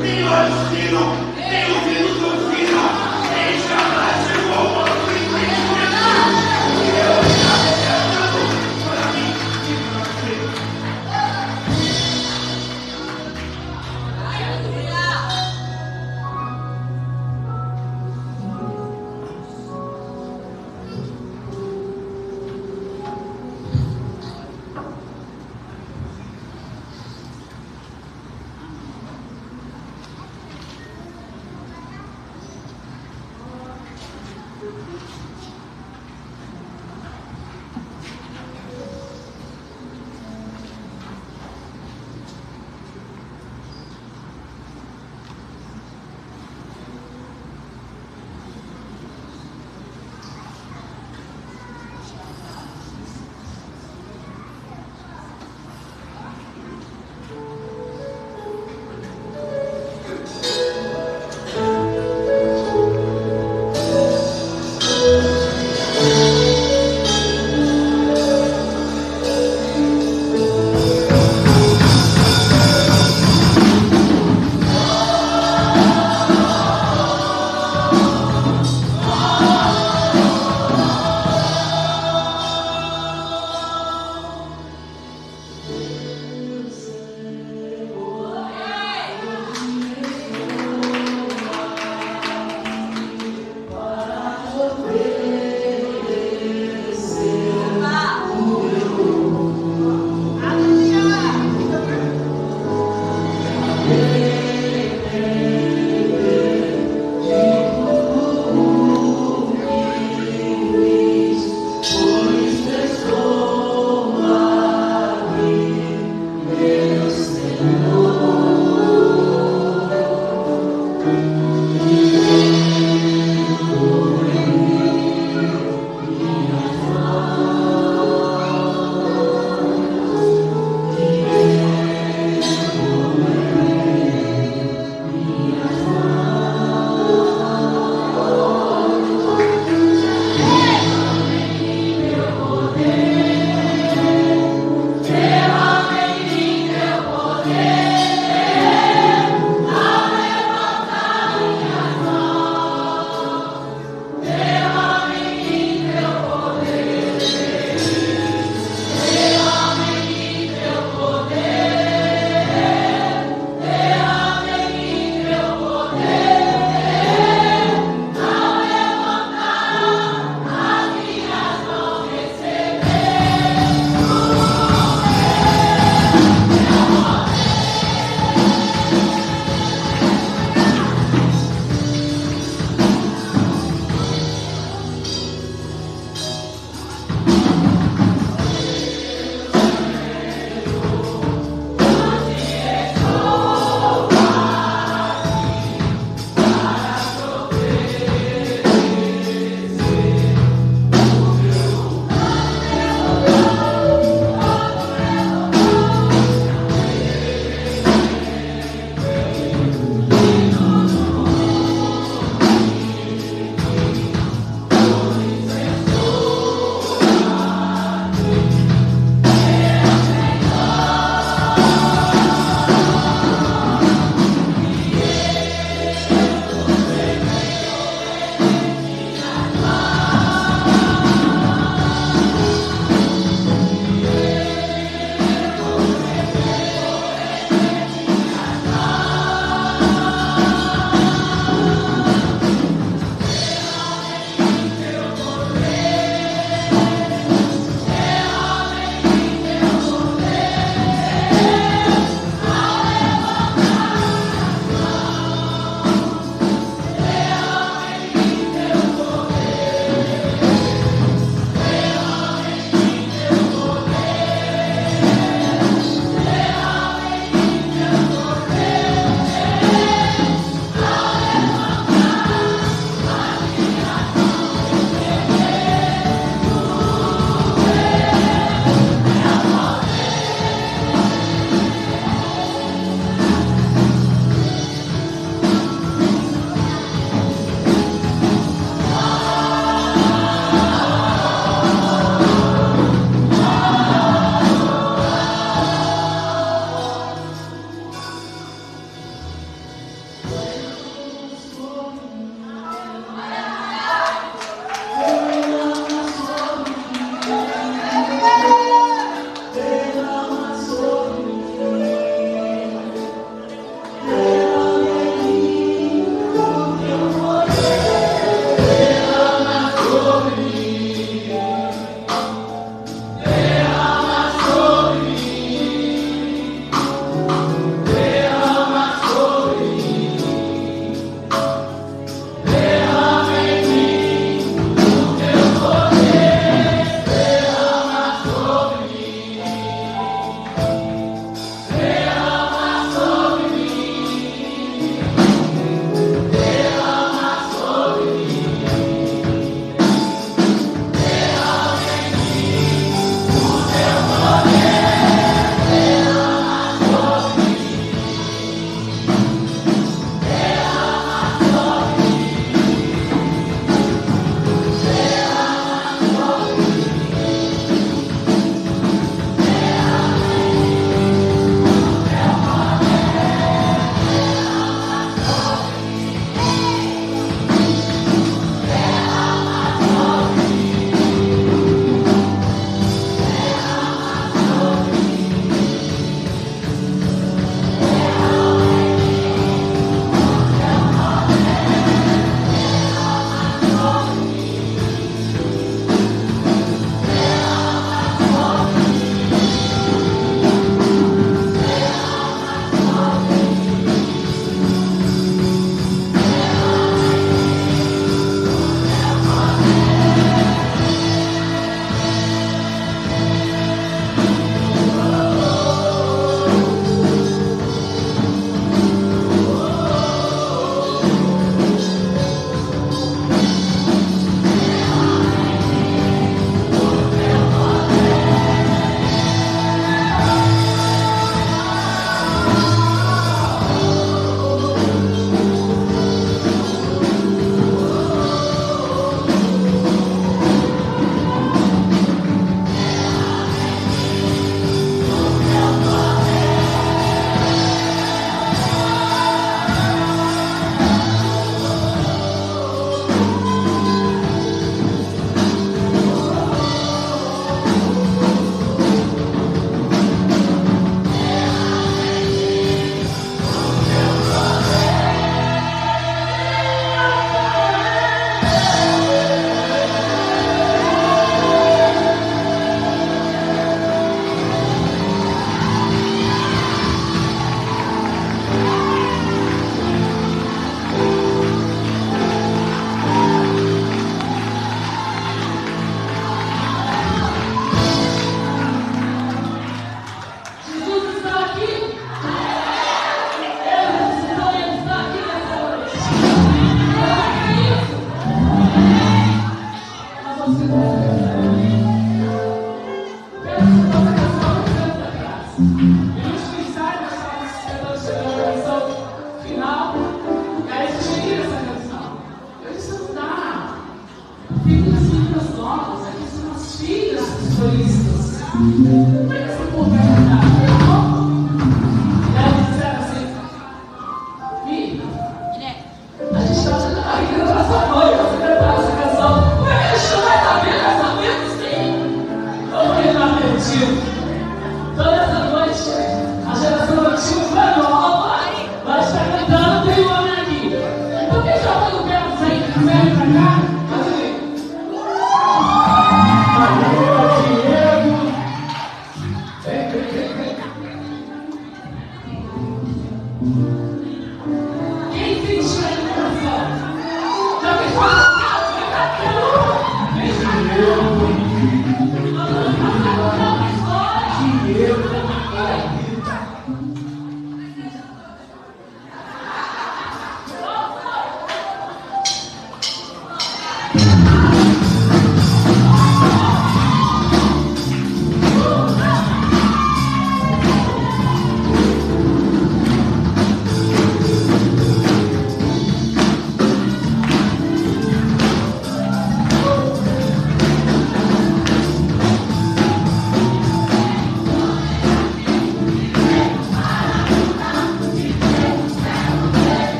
nem olhos viram, nem ouvidos ouviram, nem jamais chegou ao nosso entendimento. Deus está preparando para mim e para você.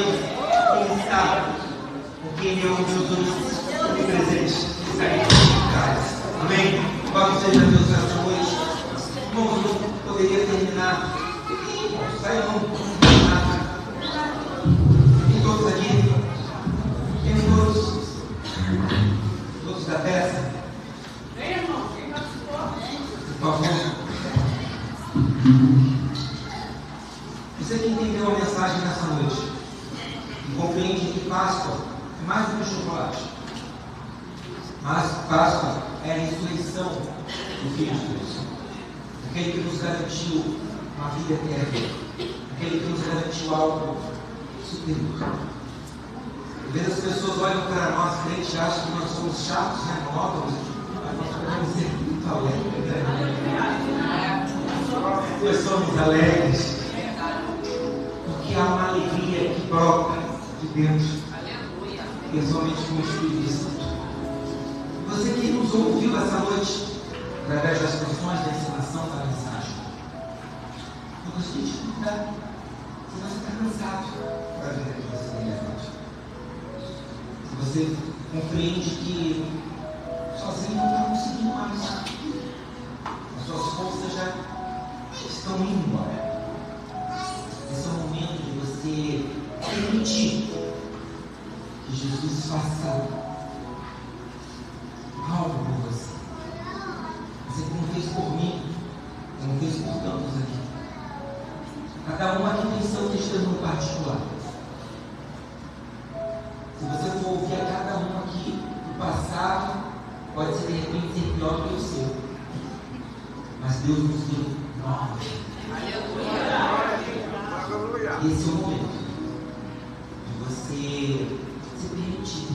Deus, Ele está, porque Ele é o Deus onipresente, eficaz. Amém? Louvado seja Deus nessa noite. Irmãos, eu poderia terminar. Sai não, terminar. Tem todos aqui? Tem todos? Todos da peça? Vem, irmão, quem participou? Por favor. Você que entendeu a mensagem nessa noite e compreende que Páscoa é mais do que chocolate, mas Páscoa é a ressurreição do Filho de Deus, aquele que nos garantiu uma vida eterna, aquele que nos garantiu algo superior. Às vezes as pessoas olham para nós, crentes, e acham que nós somos chatos, né? Monótonos, mas nós podemos ser muito alegres, né? Nós somos alegres. Porque há uma alegria que brota de dentro, pessoalmente com o Espírito Santo. Você que nos ouviu essa noite, através das questões da ensinação da mensagem, eu gostaria de convidar, se você está cansado para ver aqui você relevante, se você compreende que sozinho não está conseguindo mais, as suas forças já estão indo embora. Esse é o momento de você permitir que Jesus faça algo por você. Você como fez por mim, como fez por tantos aqui. Cada um aqui tem seu testemunho particular. Se você for ouvir a cada um aqui, o passado pode ser de repente ser pior do que o seu. Mas Deus nos deu nova. Esse é o momento de você se permitir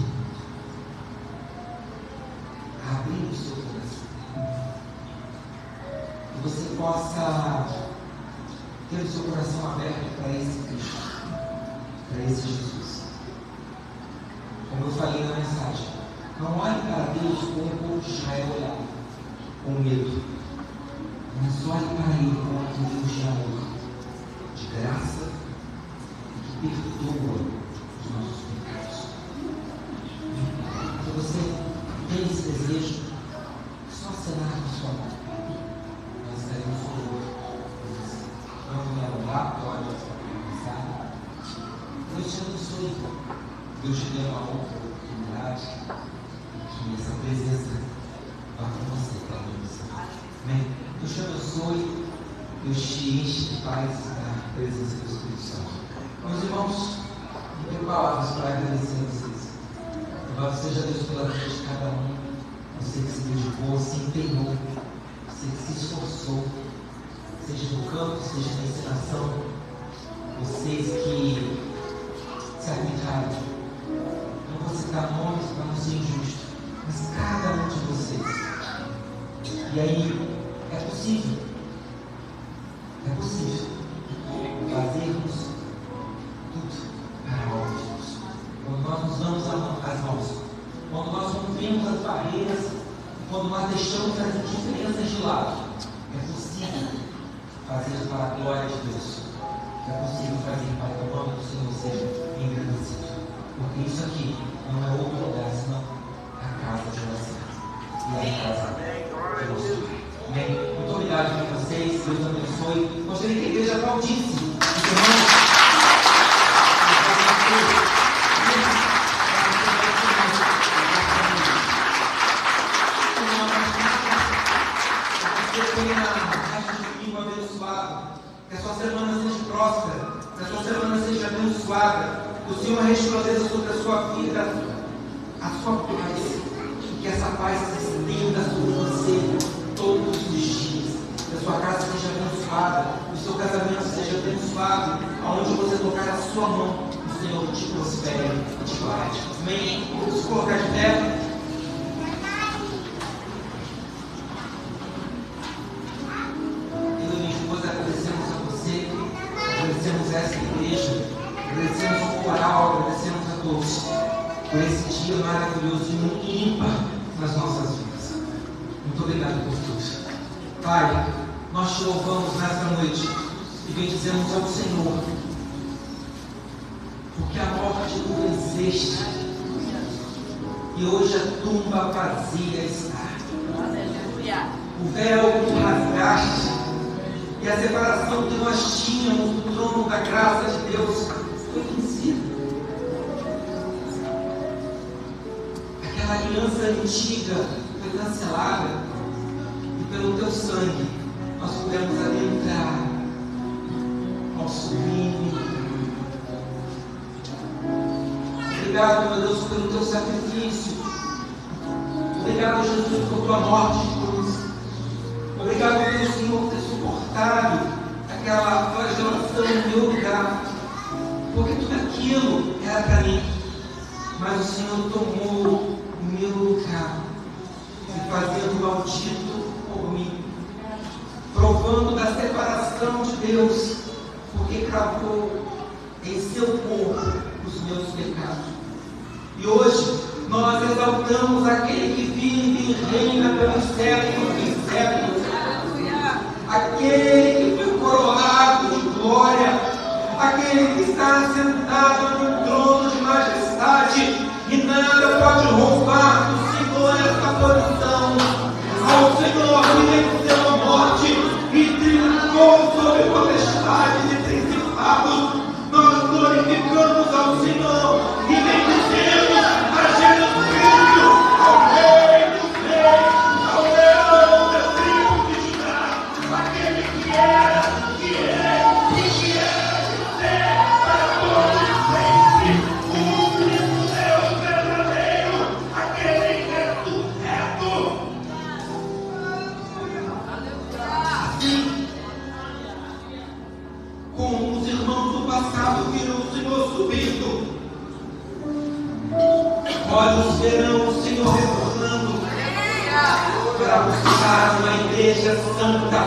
abrir o seu coração, que você possa ter o seu coração aberto para esse Cristo, para esse Jesus. Como eu falei na mensagem, não olhe para Deus como o povo de Israel olhava, com medo, mas olhe para Ele como um Deus de amor, de graça, que perdoa os nossos pecados. Se você tem esse desejo, só acenar com sua mão. Nós estaremos conosco. Vamos me alongar, porque a hora já está começar. Deus te abençoe. Deus te dê uma outra oportunidade que essa presença vá com você, para você. Amém? Deus te abençoe. Deus te enche de paz da presença do Espírito Santo. Meus irmãos, não tenho palavras para agradecer a vocês. Louvado seja Deus pela vida de cada um. Você que se dedicou, se empenhou, você que se esforçou, seja no campo, seja na ensinação, vocês que se arbitraram. Não vou citar nomes para não ser injusto, mas cada um de vocês. E aí, é possível fazermos tudo para a obra de Deus. Quando nós nos damos as mãos, quando nós rompemos as barreiras, quando nós deixamos as indiferenças de lado, é possível fazer para a glória de Deus. É possível fazer para que o nome do Senhor seja engrandecido. Porque isso aqui não é outro lugar, senão a casa de oração. E a casa de Deus. Amém? Muito obrigado por vocês. Deus abençoe. Gostaria que a igreja aplaudisse. Que a sua semana seja próspera, que a sua semana seja abençoada, que o Senhor resplandeça sobre a sua vida a sua paz, e que essa paz se estenda sobre você todos os dias, que a sua casa seja abençoada, que o seu casamento seja abençoado, aonde você tocar a sua mão, o Senhor te prospere e te guarde. Amém? Vamos colocar de pé. Agradecemos essa igreja, agradecemos o coral, agradecemos a todos por esse dia maravilhoso e ímpar nas nossas vidas. Muito obrigado por tudo. Pai, nós te louvamos nesta noite e bendizemos ao Senhor, porque a morte tu venceste, e hoje a tumba vazia está. O véu que tu rasgaste, e a separação que nós tínhamos do trono da graça de Deus foi vencida. Aquela aliança antiga foi cancelada, e pelo teu sangue nós pudemos adentrar ao sublime. Obrigado, meu Deus, pelo teu sacrifício. Obrigado, Jesus, por tua morte de cruz. Obrigado pelo Senhor ter suportado aquela flagelação no meu lugar, porque tudo aquilo era para mim, mas o Senhor tomou o meu lugar, se fazendo maldito por mim, provando da separação de Deus, porque cravou em seu corpo os meus pecados. E hoje nós exaltamos aquele que vive e reina pelos séculos dos séculos, aquele que foi coroado de glória, aquele que está sentado no trono de majestade, e nada pode roubar do Senhor essa posição. Ao Senhor que venceu a morte e triunfou sobre potestades e principados, nós glorificamos ao Senhor e bendizemos a Jesus Cristo, ao Rei dos Reis, ao Leão da tribo de Judá, aquele que era, que é e que é de ser para todos sempre, o único Deus verdadeiro, aquele que é tudo reto. Assim como os irmãos do passado viram o Senhor subindo, olhos verão o Senhor retornando para buscar uma igreja santa,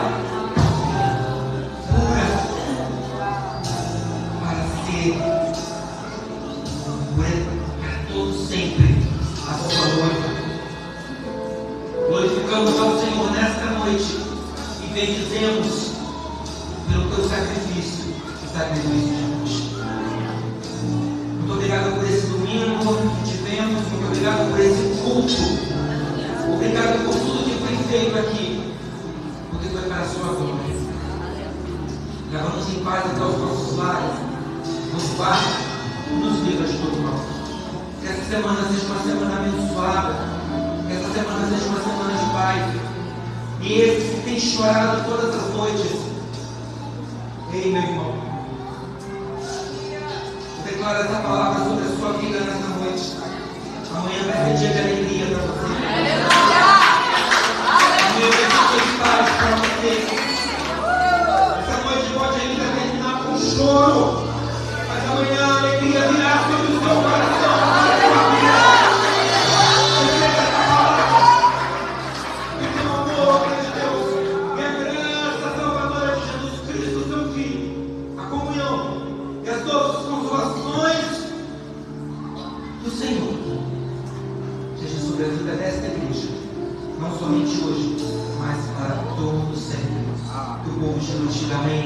pura, para ser para todos sempre a sua noiva. Glorificamos ao Senhor nesta noite e bendizemos pelo teu sacrifício, o sacrifício de hoje. Muito obrigado por esse domingo que tivemos, muito obrigado por esse culto, obrigado por tudo que foi feito aqui, porque foi para a sua glória. Leva-nos em paz até os nossos lares, nos guarde e nos livra de todo mal. Que essa semana seja uma semana abençoada, que essa semana seja uma semana de paz. E esse que tem chorado todas as noites, ei, meu irmão, eu declaro essa palavra sobre a sua vida nessa noite. Amanhã vai ser dia de alegria para você. Amanhã vai ser dia de paz para você. Essa noite pode ainda terminar com choro, mas amanhã a alegria virá sobre o seu coração. Desta igreja, não somente hoje, mas para todo sempre. Que o povo de Deus diga amém.